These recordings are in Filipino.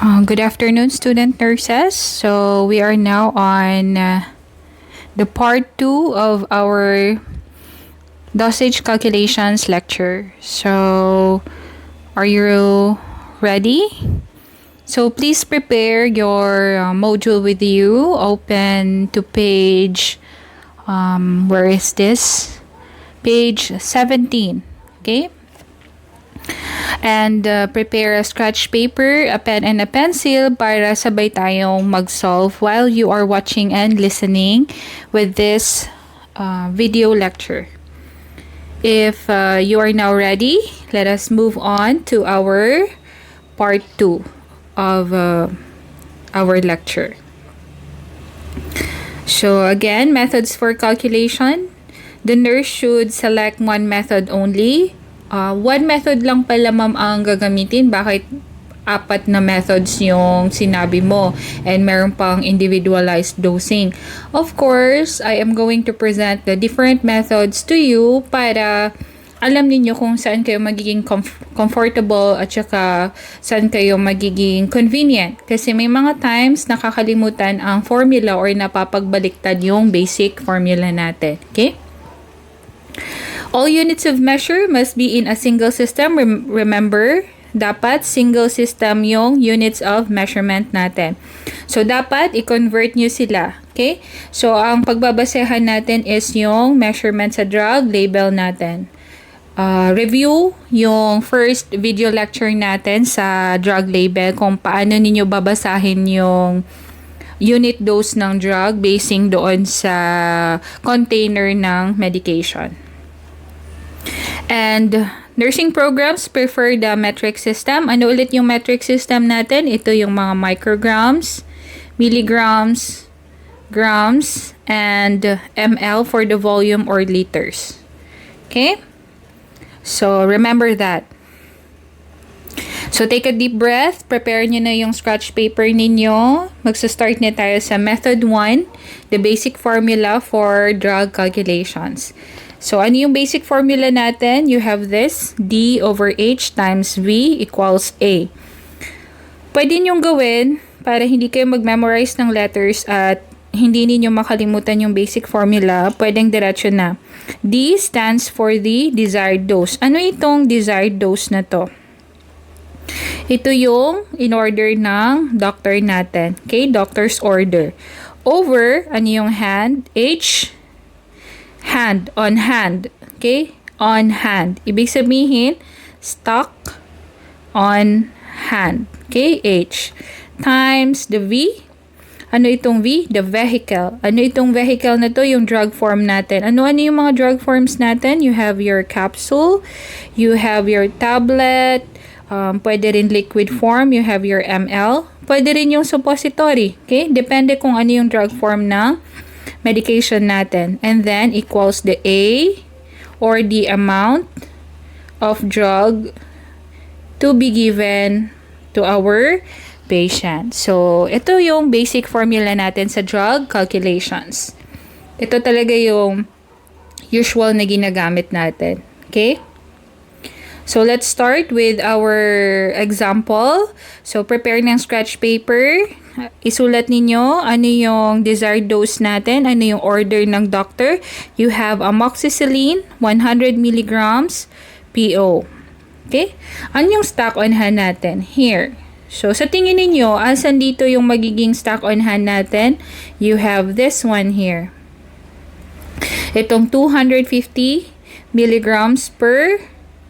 Good afternoon, student nurses. So we are now on the part 2 of our dosage calculations lecture. So are you ready? So please prepare your module with you. Open to page, where is this? Page 17. Okay? And prepare a scratch paper, a pen, and a pencil para sabay tayong mag-solve while you are watching and listening with this video lecture. If you are now ready, let us move on to our part 2 of our lecture. So again, methods for calculation. The nurse should select one method only. One method lang pala ma'am ang gagamitin. Bakit apat na methods yung sinabi mo and meron pang individualized dosing? Of course, I am going to present the different methods to you para alam ninyo kung saan kayo magiging comfortable at saka saan kayo magiging convenient. Kasi may mga times nakakalimutan ang formula or napapagbaliktad yung basic formula natin. Okay? All units of measure must be in a single system. Remember, dapat single system yung units of measurement natin. So, dapat i-convert nyo sila. Okay? So, ang pagbabasehan natin is yung measurement sa drug label natin. Review yung first video lecture natin sa drug label kung paano ninyo babasahin yung unit dose ng drug basing doon sa container ng medication. And nursing programs prefer the metric system. Ano ulit yung metric system natin? Ito yung mga micrograms, milligrams, grams, and ml for the volume or liters. Okay? So, remember that. So, take a deep breath. Prepare nyo na yung scratch paper ninyo. Magsa-start na tayo sa method 1, the basic formula for drug calculations. So, ano yung basic formula natin? You have this, D over H times V equals A. Pwede nyong gawin para hindi kayo mag-memorize ng letters at hindi ninyo makalimutan yung basic formula. Pwedeng diretso na. D stands for the desired dose. Ano itong desired dose na to? Ito yung in-order ng doctor natin. Okay? Doctor's order. Over, ano yung hand? H, hand, on hand. Okay? On hand. Ibig sabihin, stock on hand. Okay? H. Times the V. Ano itong V? The vehicle. Ano itong vehicle na to? Yung drug form natin. Ano yung mga drug forms natin? You have your capsule. You have your tablet. Pwede rin liquid form. You have your ml. Pwede rin yung suppository. Okay? Depende kung ano yung drug form ng medication natin. And then, equals the A or the amount of drug to be given to our patient. So, ito yung basic formula natin sa drug calculations. Ito talaga yung usual na ginagamit natin. Okay? So, let's start with our example. So, prepare ng scratch paper. Isulat ninyo ano yung desired dose natin, ano yung order ng doctor. You have amoxicillin, 100 milligrams, PO. Okay? Ano yung stock on hand natin? Here. So, sa tingin ninyo, asan dito yung magiging stock on hand natin? You have this one here. Itong 250 milligrams per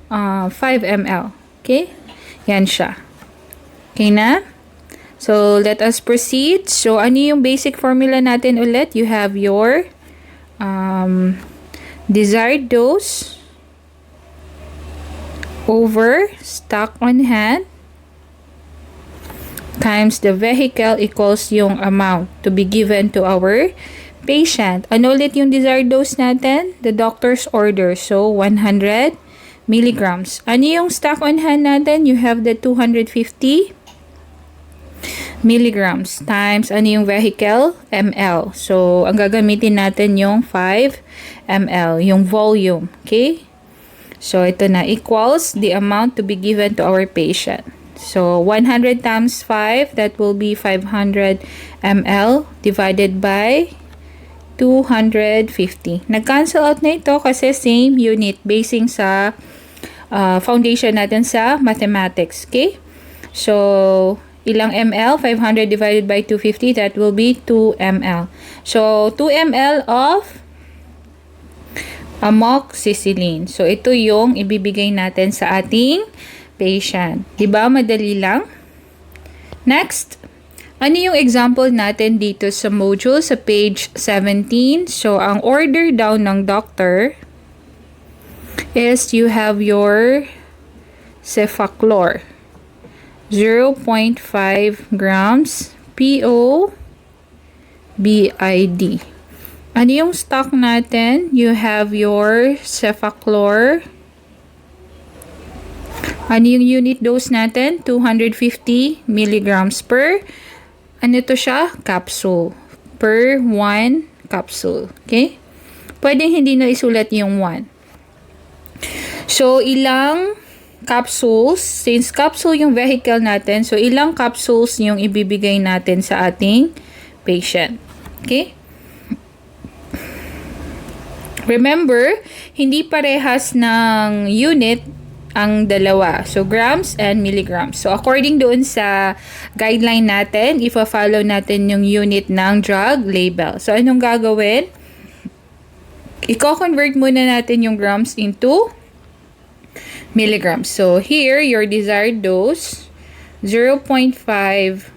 5 ml. Okay? Yan siya. Okay na? So, let us proceed. So, ano yung basic formula natin ulit? You have your desired dose over stock on hand times the vehicle equals yung amount to be given to our patient. Ano ulit yung desired dose natin? The doctor's order. So, 100 milligrams. Ano yung stock on hand natin? You have the 250 milligrams times ano yung vehicle? ml. So, ang gagamitin natin yung 5 ml, yung volume. Okay? So, ito na equals the amount to be given to our patient. So, 100 times 5, that will be 500 ml divided by 250. Nag-cancel out na ito kasi same unit basing sa foundation natin sa mathematics. Okay? So, ilang ml? 500 divided by 250, that will be 2 ml. So, 2 ml of amoxicillin. So, ito yung ibibigay natin sa ating patient. Diba? Madali lang. Next, ano yung example natin dito sa module sa page 17? So, ang order down ng doctor is you have your cefaclor. 0.5 grams PO/BID. Ano yung stock natin? You have your cefaclor. Ano yung unit dose natin? 250 milligrams per, ano to siya? Capsule. Per 1 capsule. Okay? Pwedeng hindi na isulat yung 1. So, ilang capsules, since capsule yung vehicle natin, so ilang capsules yung ibibigay natin sa ating patient. Okay? Remember, hindi parehas ng unit ang dalawa. So, grams and milligrams. So, according doon sa guideline natin, ifa-follow natin yung unit ng drug label. So, anong gagawin? I-convert muna natin yung grams into milligrams. So, here, your desired dose, 0.5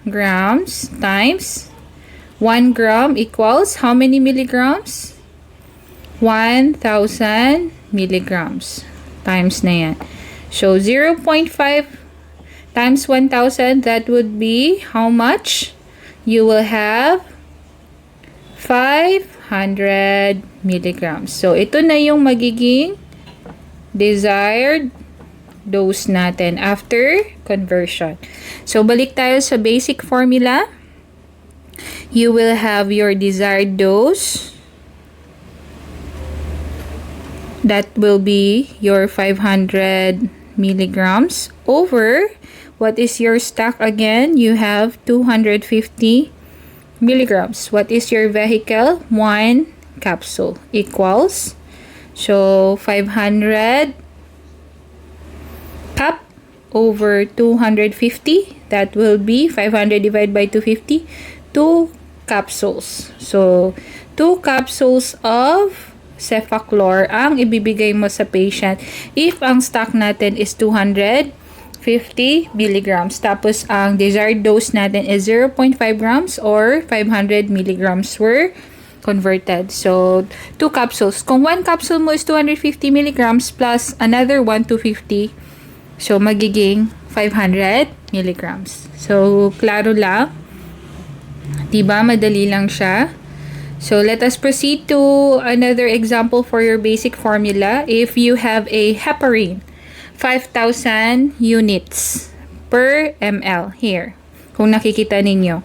grams times 1 gram equals how many milligrams? 1,000 milligrams. Times na yan. So, 0.5 times 1,000, that would be how much? You will have 500 milligrams. So, ito na yung magiging desired dose natin after conversion. So, balik tayo sa basic formula. You will have your desired dose. That will be your 500 milligrams over, what is your stock again? You have 250 milligrams. What is your vehicle? 1 capsule equals, so 500 cup over 250, that will be 500 divided by 250, 2 capsules. So, 2 capsules of cefaclor ang ibibigay mo sa patient if ang stock natin is 250 milligrams. Tapos, ang desired dose natin is 0.5 grams or 500 milligrams were converted. So, 2 capsules. Kung 1 capsule mo is 250 milligrams plus another 1 250, so, magiging 500 milligrams. So, klaro lang. Diba? Madali lang siya. So, let us proceed to another example for your basic formula. If you have a heparin, 5,000 units per ml here. Kung nakikita ninyo.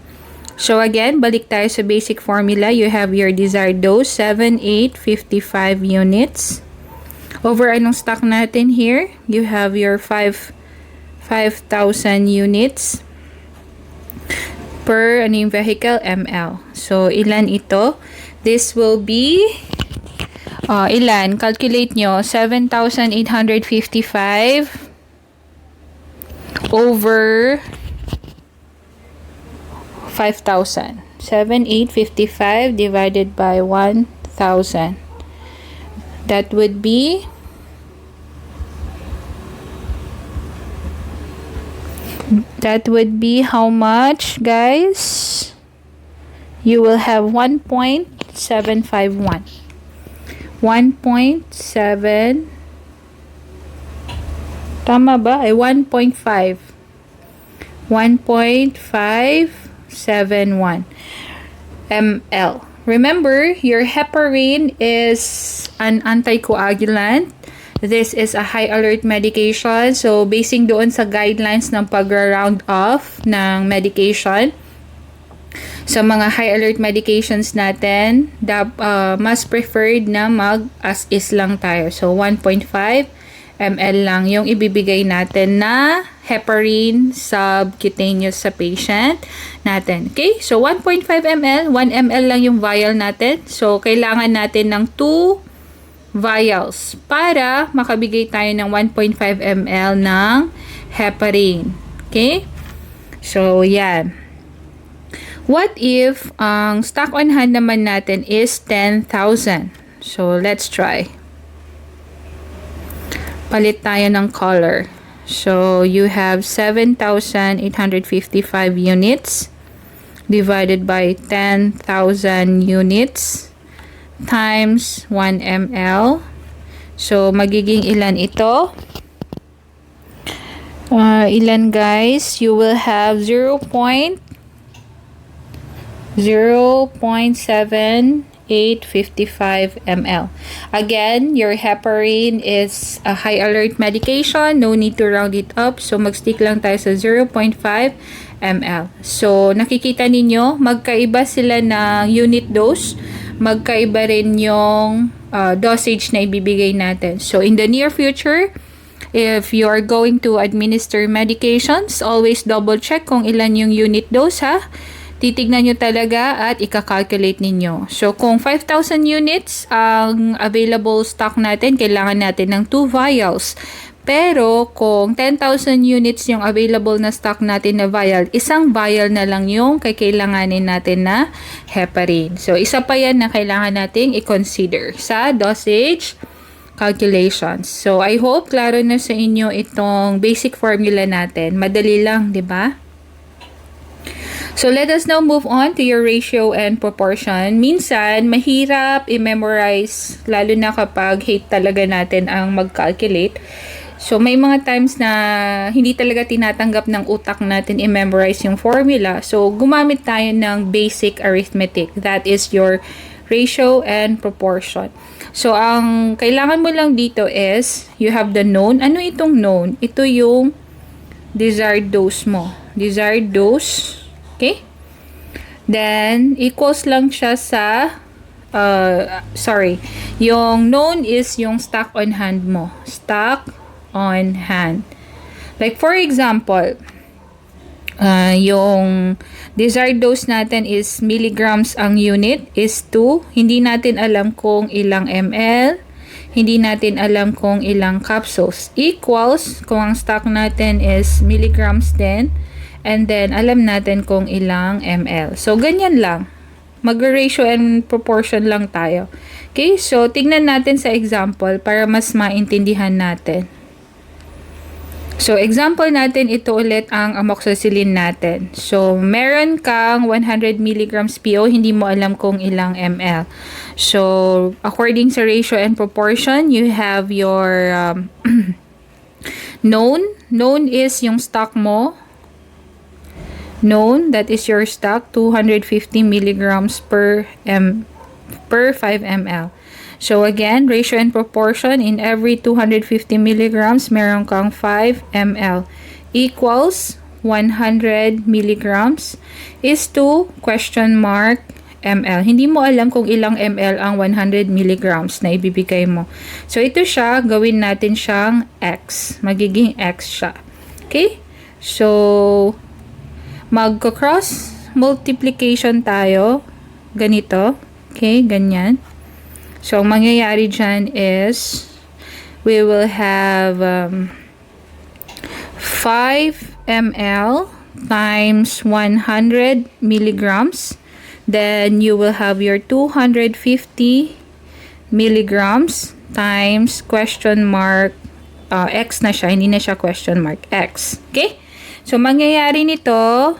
So, again, balik tayo sa basic formula. You have your desired dose, 7,855 units. Over anong stock natin here? You have your 5,000 units per ano yung vehicle? ml. So, ilan ito? This will be ilan? Calculate nyo. 7,855 over 5,000. 7,855 divided by 1,000. That would be how much, guys? You will have 1.751. 1.7, tama ba? Ay 1.5. 1.571 ml. Remember, your heparin is an anticoagulant. This is a high alert medication. So, basing doon sa guidelines ng pag-round off ng medication, sa mga high alert medications natin, mas preferred na mag-as is lang tayo. So, 1.5 ml lang yung ibibigay natin na heparin subcutaneous sa patient natin. Okay? So, 1.5 ml, 1 ml lang yung vial natin. So, kailangan natin ng 2 vials para makabigay tayo ng 1.5 ml ng heparin. Okay? So, yan. What if ang stock on hand naman natin is 10,000? So, let's try. Palit tayo ng color. So, you have 7,855 units divided by 10,000 units times 1 ml. So, magiging ilan ito? Ilan guys? You will have 0.0855 ml. Again, your heparin is a high alert medication. No need to round it up. So, mag-stick lang tayo sa 0.5 ml. So, nakikita ninyo, magkaiba sila ng unit dose. Magkaiba rin yung dosage na ibibigay natin. So, in the near future, if you are going to administer medications, always double check kung ilan yung unit dose ha. Titignan nyo talaga at ika-calculate ninyo. So, kung 5,000 units ang available stock natin, kailangan natin ng 2 vials. Pero, kung 10,000 units yung available na stock natin na vial, isang vial na lang yung kailanganin natin na heparin. So, isa pa yan na kailangan nating i-consider sa dosage calculations. So, I hope klaro na sa inyo itong basic formula natin. Madali lang, di ba? So, let us now move on to your ratio and proportion. Minsan, mahirap i-memorize, lalo na kapag hate talaga natin ang mag-calculate. So, may mga times na hindi talaga tinatanggap ng utak natin i-memorize yung formula. So, gumamit tayo ng basic arithmetic. That is your ratio and proportion. So, ang kailangan mo lang dito is, you have the known. Ano itong known? Ito yung desired dose mo. Desired dose. Okay? Then, equals lang siya sa, yung known is yung stock on hand mo. Stock on hand. Like, for example, yung desired dose natin is milligrams ang unit is 2. Hindi natin alam kung ilang ml. Hindi natin alam kung ilang capsules. Equals, kung ang stock natin is milligrams din. And then, alam natin kung ilang ml. So, ganyan lang. Mag-ratio and proportion lang tayo. Okay? So, tignan natin sa example para mas maintindihan natin. So, example natin, ito ulit ang amoxicillin natin. So, meron kang 100 milligrams PO, hindi mo alam kung ilang ml. So, according sa ratio and proportion, you have your known. Known is yung stock mo. Known, that is your stock, 250 milligrams per 5 ml. So again, ratio and proportion, in every 250 milligrams, meron kang 5 ml equals 100 milligrams is to question mark ml. Hindi mo alam kung ilang ml ang 100 milligrams na ibibigay mo. So ito siya, gawin natin siyang x. Magiging x siya. Okay? So, magko-cross multiplication tayo. Ganito. Okay? Ganyan. So, ang mangyayari dyan is, we will have 5 ml times 100 milligrams. Then, you will have your 250 milligrams times question mark, x na siya, hindi na siya question mark, x. Okay? So, mangyayari nito,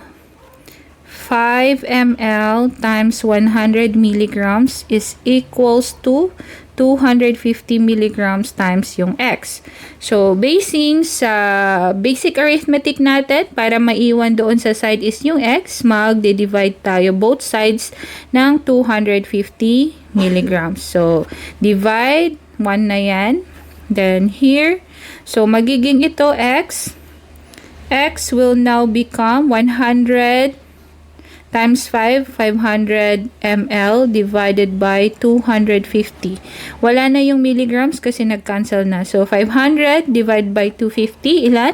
5 ml times 100 milligrams is equals to 250 milligrams times yung x. So, basing sa basic arithmetic natin, para maiwan doon sa side is yung x, mag-divide tayo both sides ng 250 milligrams. So, divide, 1 na yan. Then, here, so magiging ito x. X will now become 100 times 5, 500 ml divided by 250. Wala na yung milligrams kasi nag-cancel na. So, 500 divided by 250, ilan?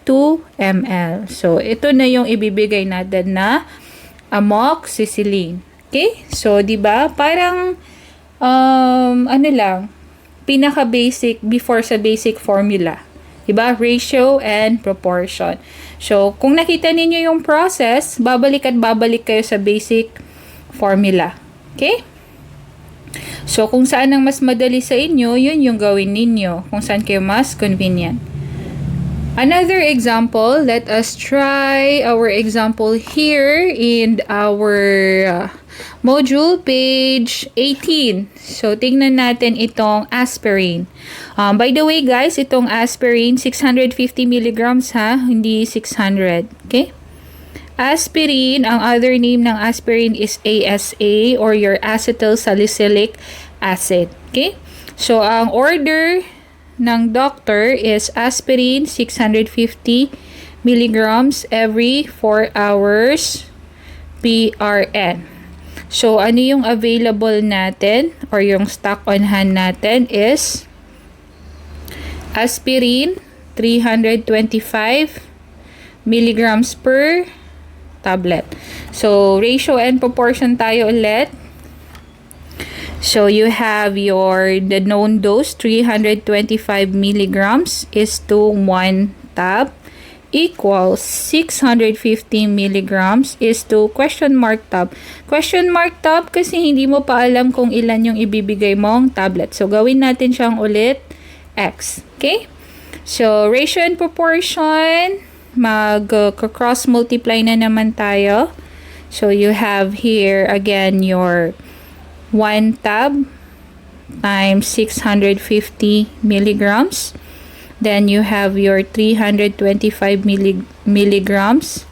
2 ml. So, ito na yung ibibigay natin na amoxicillin. Okay? So, di ba? Parang, ano lang, pinaka-basic before sa basic formula. Diba? Ratio and proportion. So, kung nakita ninyo yung process, babalik at babalik kayo sa basic formula. Okay? So, kung saan ang mas madali sa inyo, yun yung gawin ninyo. Kung saan kayo mas convenient. Another example, let us try our example here in our module page 18. So, tingnan natin itong aspirin. By the way guys, itong aspirin, 650 milligrams ha, hindi 600. Okay? Aspirin, ang other name ng aspirin is ASA or your acetyl salicylic acid. Okay? So, ang order ng doctor is aspirin 650 milligrams every 4 hours PRN. So, ano yung available natin or yung stock on hand natin is aspirin 325 milligrams per tablet. So, ratio and proportion tayo ulit. So, you have the known dose, 325 milligrams is to 1 tab equals 650 milligrams is to question mark tab. Question mark tab kasi hindi mo pa alam kung ilan yung ibibigay mong tablet. So, gawin natin siyang ulit X. Okay? So, ratio and proportion, mag-cross multiply na naman tayo. So, you have here again your 1 tab times 650 milligrams. Then you have your 325 milligrams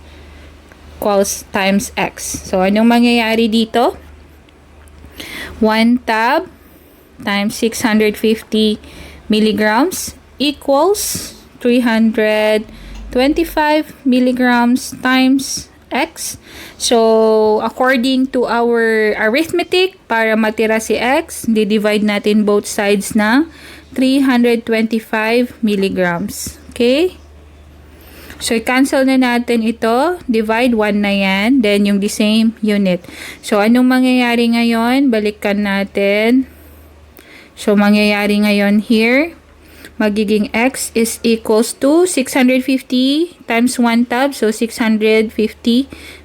equals times X. So, anong mangyayari dito? 1 tab times 650 milligrams equals 325 milligrams times X. So, according to our arithmetic, para matira si X, di-divide natin both sides na 325 milligrams. Okay? So, i-cancel na natin ito. Divide 1 na yan. Then, yung the same unit. So, anong mangyayari ngayon? Balikan natin. So, mangyayari ngayon here, magiging X is equals to 650 times 1 tab. So, 650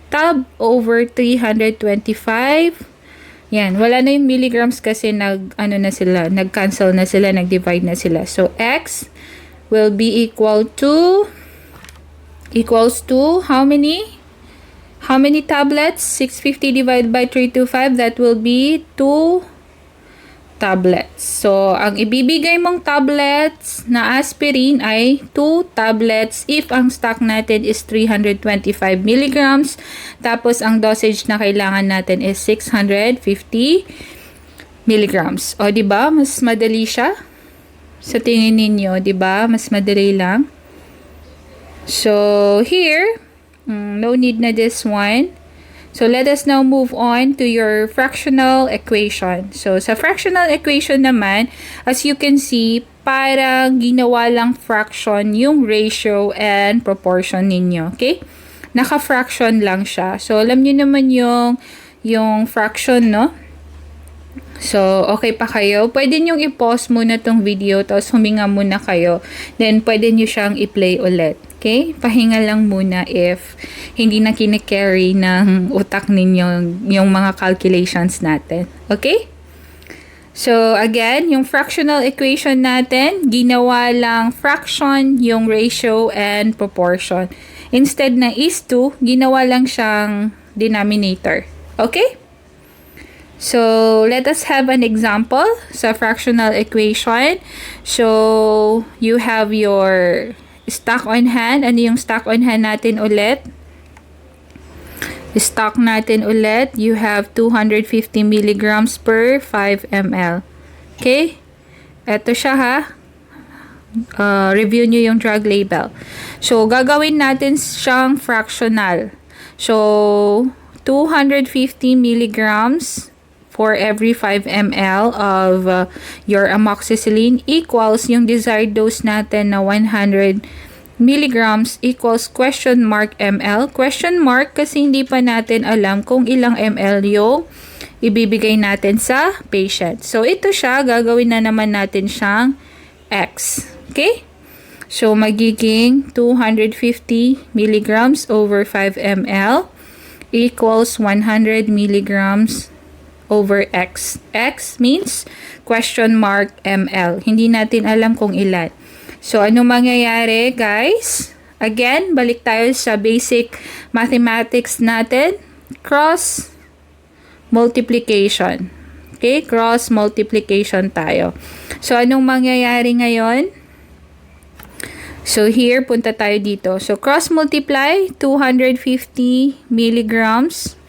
tab over 325. Yan. Wala na yung milligrams kasi nag-cancel na sila, nag-divide na sila. So, X will be equals to how many? How many tablets? 650 divided by 325. That will be 2 tablets. So, ang ibibigay mong tablets na aspirin ay 2 tablets if ang stock natin is 325 milligrams. Tapos, ang dosage na kailangan natin is 650 milligrams. O, diba? Mas madali siya? Sa tingin ninyo, diba? Mas madali lang. So, here, no need na this one. So, let us now move on to your fractional equation. So, sa fractional equation naman, as you can see, parang ginawa lang fraction yung ratio and proportion ninyo. Okay? Naka-fraction lang siya. So, alam niyo naman yung fraction, no? So, okay pa kayo? Pwede nyo i-pause muna tong video, tapos huminga muna kayo. Then, pwede nyo siyang i-play ulit. Okay? Pahinga lang muna if hindi na kine-carry ng utak ninyo yung mga calculations natin. Okay? So, again, yung fractional equation natin, ginawa lang fraction yung ratio and proportion. Instead na is to, ginawa lang siyang denominator. Okay? So, let us have an example sa fractional equation. So, you have your stock on hand. Ano yung stock on hand natin ulit? Stock natin ulit, you have 250 milligrams per 5 ml. Okay? Ito siya ha. Review nyo yung drug label. So, gagawin natin siyang fractional. So, 250 milligrams for every 5 ml of your amoxicillin equals yung desired dose natin na 100 milligrams equals question mark ml. Question mark kasi hindi pa natin alam kung ilang ml yung ibibigay natin sa patient. So, ito siya. Gagawin na naman natin siyang X. Okay? So, magiging 250 milligrams over 5 ml equals 100 milligrams over X. X means question mark ml. Hindi natin alam kung ilan. So, ano mangyayari, guys? Again, balik tayo sa basic mathematics natin. Cross multiplication. Okay? Cross multiplication tayo. So, anong mangyayari ngayon? So, here, punta tayo dito. So, cross multiply 250 milligrams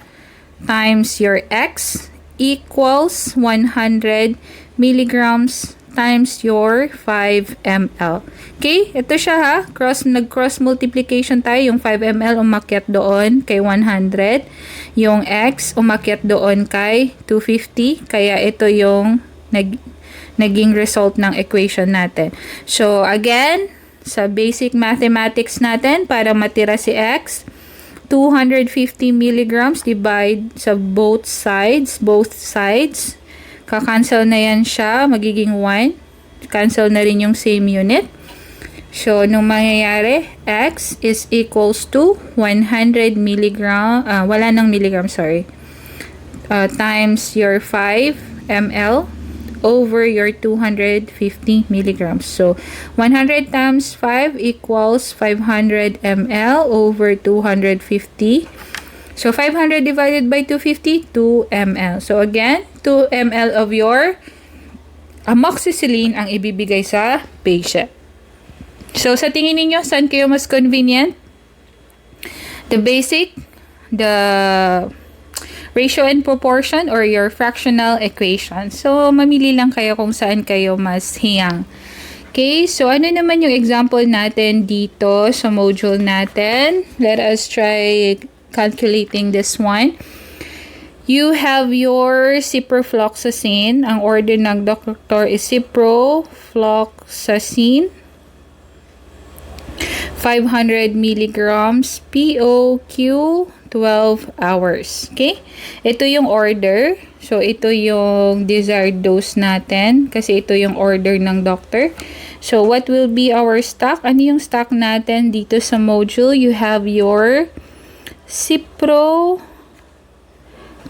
times your X equals 100 milligrams times your 5 ml. Okay? Ito siya ha. Nag-cross multiplication tayo. Yung 5 ml umakyat doon kay 100. Yung X umakyat doon kay 250. Kaya ito yung naging result ng equation natin. So, again, sa basic mathematics natin, para matira si X, 250 milligrams divide sa both sides. Kakancel na yan siya. Magiging 1. Cancel na rin yung same unit. So, nung mangyayari, X is equals to 100 milligram, wala nang milligram, sorry. Times your 5 ml over your 250 milligrams. So, 100 times 5 equals 500 ml over 250. So, 500 divided by 250, 2 ml. So, again, 2 ml of your amoxicillin ang ibibigay sa patient. So, sa tingin ninyo, saan kayo mas convenient? The basic, the ratio and proportion, or your fractional equation. So, mamili lang kayo kung saan kayo mas hiyang. Okay, so ano naman yung example natin dito sa module natin? Let us try calculating this one. You have your ciprofloxacin. Ang order ng doktor is ciprofloxacin. 500 milligrams POQ 12 hours. Okay? Ito yung order. So, ito yung desired dose natin kasi ito yung order ng doctor. So, what will be our stock? Ano yung stock natin dito sa module? You have your Cipro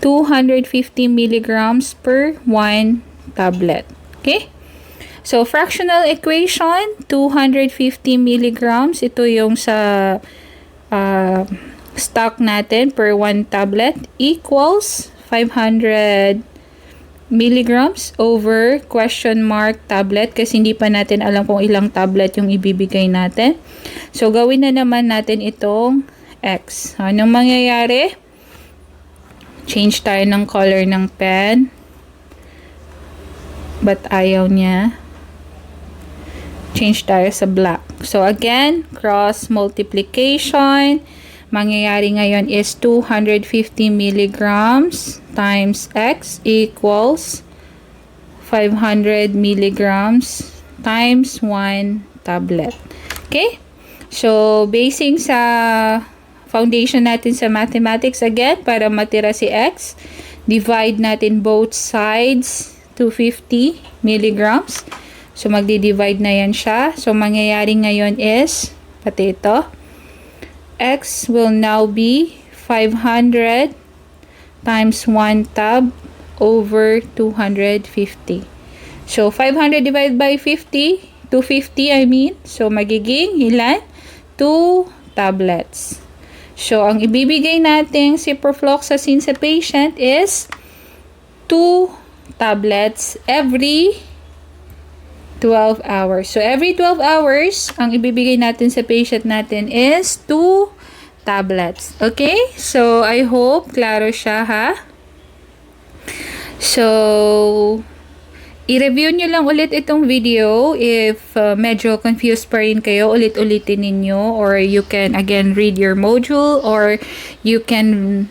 250 milligrams per 1 tablet. Okay? So, fractional equation, 250 milligrams. Ito yung sa stock natin per 1 tablet equals 500 milligrams over question mark tablet kasi hindi pa natin alam kung ilang tablet yung ibibigay natin. So, gawin na naman natin itong X. Anong mangyayari? Change tayo ng color ng pen. But ayaw niya. Change tayo sa black. So, again, cross multiplication. Mangyayari ngayon is 250 milligrams times X equals 500 milligrams times 1 tablet. Okay? So, basing sa foundation natin sa mathematics again, para matira si X, divide natin both sides, 250 milligrams. So, magdi-divide na yan siya. So, mangyayari ngayon is, pati ito, X will now be 500 times 1 tab over 250. So, 500 divided by 50, 250 I mean. So, magiging ilan? 2 tablets. So, ang ibibigay nating ciprofloxacin sa patient is 2 tablets every 12 hours. So, every 12 hours, ang ibibigay natin sa patient natin is 2 tablets. Okay? So, I hope klaro siya, ha? So, i-review nyo lang ulit itong video if medyo confused pa rin kayo, ulit-ulitin ninyo, or you can again read your module, or you can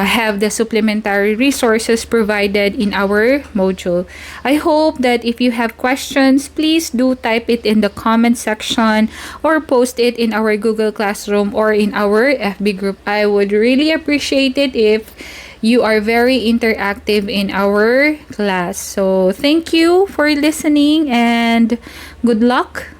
have the supplementary resources provided in our module. I hope that if you have questions, please do type it in the comment section or post it in our Google Classroom or in our FB group. I would really appreciate it if you are very interactive in our class. So thank you for listening and good luck.